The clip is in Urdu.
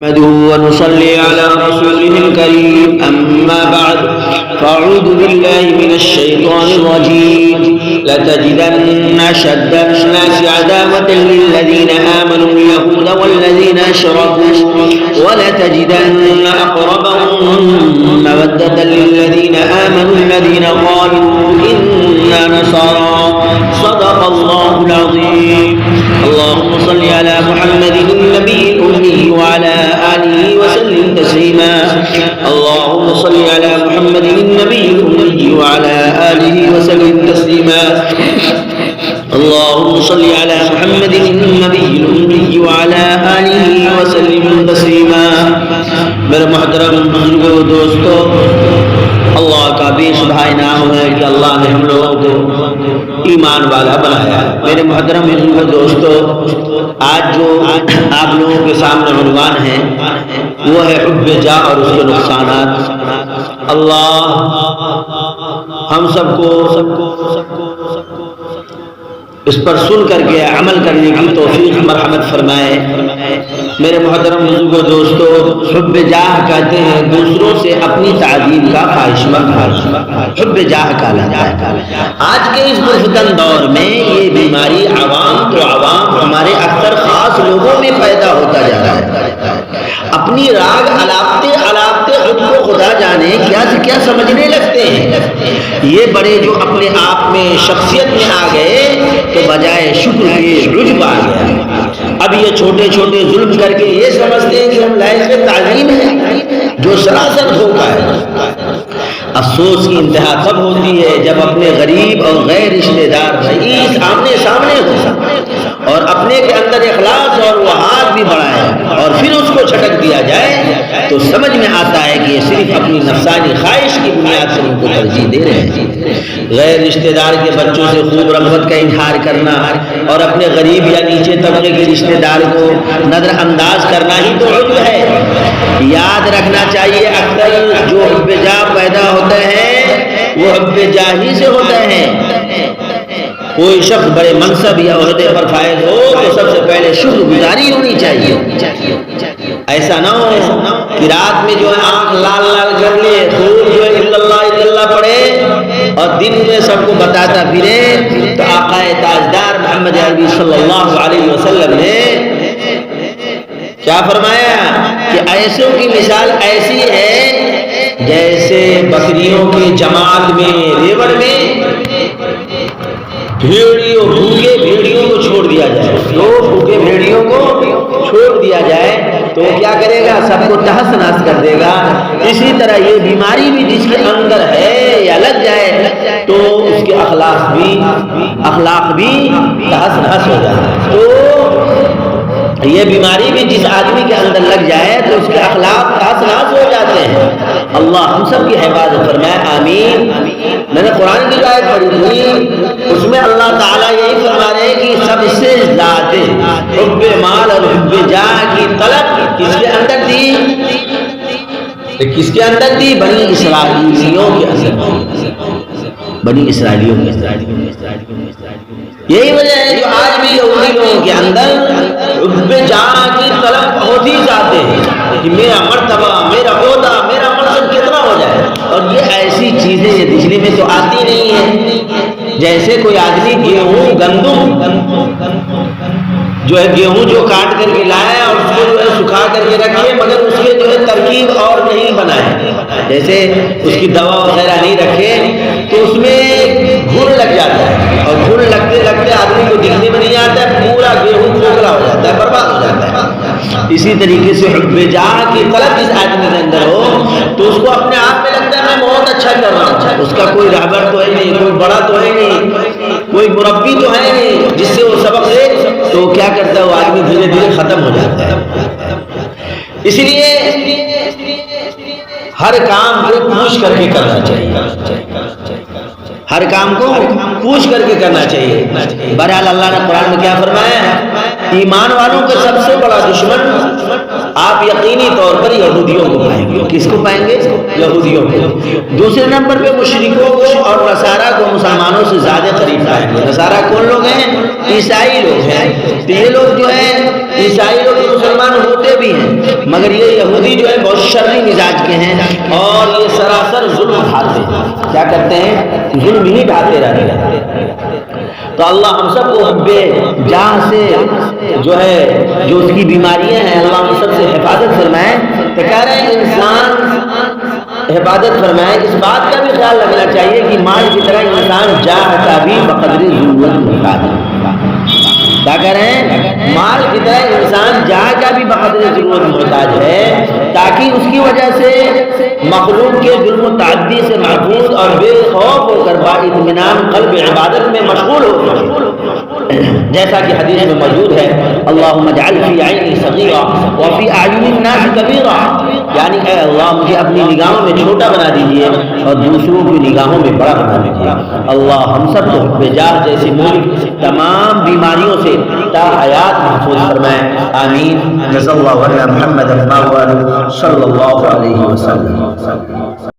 نحمده ونصلي على رسوله الكريم أما بعد فأعوذ بالله من الشيطان الرجيم لتجدن أشد الناس عداوة للذين آمنوا اليهود والذين أشركوا ولتجدن أقربهم مودة للذين آمنوا الذين قالوا إنا نصارى صدق الله العظيم اللهم صل على محمد النبي الأمي وعلى آله وسلم تسليما اللهم صل على محمد النبي الأمي وعلى آله وسلم تسليما اللهم صل على محمد النبي الأمي وعلى آله وسلم تسليما میرے محترم بزرگوں دوستو، اللہ کا بے شبہ انعام ہے کہ اللہ نے ہم لوگوں کو ایمان والا بنایا ہے۔ میرے محترم بزرگوں دوستو، آج جو آپ لوگوں کے سامنے عنوان ہے وہ ہے حب جاہ اور اس کے نقصانات۔ اللہ ہم سب کو اس پر سن کر کے عمل کرنے کی توفیق مرحمت فرمائے۔ میرے محترم بزرگوں دوستو، حب جاہ کہتے ہیں دوسروں سے اپنی تعظیم کا خواہش مند، حب جاہ کہلاتا ہے۔ آج کے اس گفتگو دور میں یہ بیماری عوام ہمارے اکثر خاص لوگوں میں پیدا ہوتا جا رہا ہے۔ اپنی راگ الاپتے خود کو خدا جانے کیا سے کیا سمجھنے لگتے ہیں۔ یہ بڑے جو اپنے آپ میں شخصیت میں آ گئے تو بجائے شکر کے رجب آ گیا۔ اب یہ چھوٹے چھوٹے ظلم کر کے یہ سمجھتے ہیں کہ ہم لائق تعظیم ہیں، جو سراسر دھوکہ ہے۔ افسوس کی انتہا تب ہوتی ہے جب اپنے غریب اور غیر رشتہ دار بھائی آمنے سامنے ہو اور اپنے کے اندر اخلاص اور وحاد بھی بڑھائے اور پھر اس کو چھٹک دیا جائے تو سمجھ میں آتا ہے کہ یہ صرف اپنی نفسانی خواہش کی بنیاد پر ان کو ترجیح دے رہے ہیں۔ غیر رشتہ دار کے بچوں سے خوب رغبت کا اظہار کرنا اور اپنے غریب یا نیچے طبقے کے رشتہ دار کو نظر انداز کرنا ہی تو عجب ہے۔ یاد رکھنا چاہیے اکثر جو حب جاہ پیدا ہوتا ہے وہ حب جاہی سے ہوتا ہے۔ کوئی شخص بڑے منصب یا عہدے پر فائز ہو تو سب سے پہلے شکر گزاری ہونی چاہیے۔ ایسا نہ ہو کہ رات میں جو ہے آنکھ لال کر لے، خوب جو ہے اللہ پڑھے اور دن میں سب کو بتاتا پھرے۔ تو آقا تاجدار محمد عربی صلی اللہ علیہ وسلم نے کیا فرمایا کہ ایسوں کی مثال ایسی ہے جیسے بکریوں کی جماعت میں ریوڑ میں بھوکے بھیڑیوں کو چھوڑ دیا جائے، دو بھوکے بھیڑیوں کو چھوڑ دیا جائے تو کیا کرے گا؟ سب کو تہس نہس کر دے گا۔ اسی طرح یہ بیماری بھی جس کے اندر ہے یا لگ جائے تو اس کے اخلاق بھی تہس نہس ہو جاتا ہے۔ تو یہ بیماری بھی جس آدمی کے اندر لگ جائے تو اس کے اخلاق تہس نہس ہو جاتے ہیں۔ اللہ ہم سب کی حفاظت فرمائے، آمین۔ میں نے قرآن کی آیت پڑھی تھی، اس میں اللہ تعالیٰ یہی فرما رہے ہیں کہ سب سے زیادہ حب مال اور حب جاہ کی طلب کس کے اندر تھی؟ کس کے اندر تھی؟ بنی اسرائیلیوں کے اندر، بنی اسرائیلیوں کے اندر۔ یہی وجہ ہے جو آج بھی یہودی لوگوں کے اندر حب جاہ کی طلب بہت ہی چاہتے ہیں کہ میرا مرتبہ، میرا عہدہ، میرا منصب کتنا ہو جائے، اور یہ ایسی چیزیں یہ دجلے میں تو آتی نہیں ہیں۔ جیسے کوئی آدمی گیہوں گندم جو ہے گیہوں جو کاٹ کر کے لائے اور اس کو جو ہے سکھا کر کے رکھے مگر اس کے جو ہے ترکیب اور نہیں بنائے، جیسے اس کی دوا وغیرہ نہیں رکھے تو اس میں گھن لگ جاتا ہے اور گھن لگتے لگتے آدمی کو دکھنے میں نہیں آتا ہے، پورا گیہوں کھوکھلا ہو جاتا ہے، برباد ہو جاتا ہے۔ اسی طریقے سے حب جاہ کی طلب جس آدمی کے اندر ہو تو اس کو اپنے آپ میں لگتا ہے میں بہت اچھا کر رہا ہوں، اس کا کوئی رہبر تو ہے نہیں، کوئی بڑا تو ہے نہیں، کوئی مربی تو ہے نہیں جس سے وہ سبق لے، تو کیا کرتا ہے وہ آدمی دھیرے دھیرے ختم ہو جاتا ہے۔ اس لیے ہر کام کو پوچھ کر کے کرنا چاہیے، ہر کام کو پوچھ کر کے کرنا چاہیے۔ بہرحال اللہ نے قرآن میں کیا فرمایا؟ ایمان والوں کا سب سے بڑا دشمن آپ یقینی طور پر یہودیوں کو پائیں گے. کس کو پائیں گے؟ یہودیوں کو. دوسرے نمبر پہ مشرکوں کو اور نصارہ کو مسلمانوں سے زیادہ قریب پائیں گے. نصارہ کون لوگ ہیں؟ عیسائی لوگ ہیں. تو یہ لوگ جو ہیں عیسائی لوگ مسلمان ہوتے بھی ہیں مگر یہ یہودی جو ہے بہت شرری مزاج کے ہیں اور یہ سراسر ظلم ڈھاتے ہیں. کیا کرتے ہیں؟ ظلم ہی ڈھاتے رہتے ہیں. تو اللہ ہم سب کو حب جاہ سے جو ہے جو اس کی بیماریاں ہیں اللہ ہم سب سے حفاظت فرمائے. تو کہہ رہے ہیں انسان حفاظت فرمائے. اس بات کا بھی خیال رکھنا چاہیے کہ مال کی طرح انسان جاہ کا بھی بقدر ضرورت محتاج ہے. کیا کہہ رہے ہیں؟ مال کی طرح انسان جاہ کا بھی بقدر ضرورت محتاج ہے تاکہ اس کی وجہ سے مخلوق کے ظلم و تعدی سے محفوظ اور بے خوف ہو کر با اطمینان قلب عبادت میں مشغول ہو سکے. جیسا کہ حدیث میں موجود ہے اللہم اجعل فی عینی صغیرا وفی اعین الناس کبیرا، یعنی اے اللہ مجھے اپنی نگاہوں میں چھوٹا بنا دیجئے اور دوسروں کی نگاہوں میں بڑا بنا دیجئے. اللہ ہم سب کو حب جاہ جیسی ملک تمام بیماریوں سے تا حیات محفوظ فرمائے. آمین. جزا اللہ علی محمد صلی اللہ علیہ وسلم.